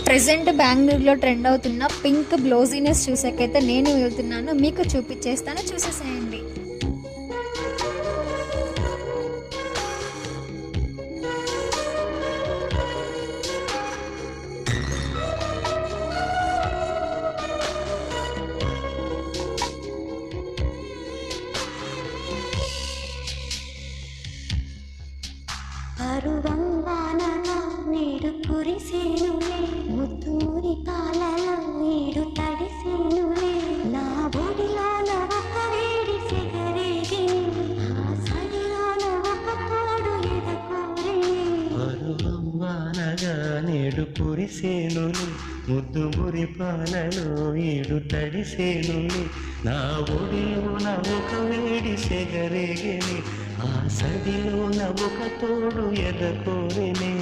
Present బెంగళూరులో trend అవుతున్న pink బ్లౌజీనెస్ చూసాకైతే నేను వెళ్తున్నాను, మీకు చూపించేస్తాను, చూసేసేయండి. అరువంగానగా నీడు కురిసేనులే, ముత్తూరి పాలలో నీడు తడిసేనులే, నా బొడిలోన ఒక వేడి సిగరేగి, ఆ సడిలోన ఒక తోడు ఎదకోరే. అరువంగానగా నేడు కురిసేనులే, ముద్దు మురి పాలలో ఈడు తడిసేనులే, నా ఒడిలోన ఒక వేడి సెగరేగిని, ఆ సడిలోన ఒక తోడు ఎదకోరిని.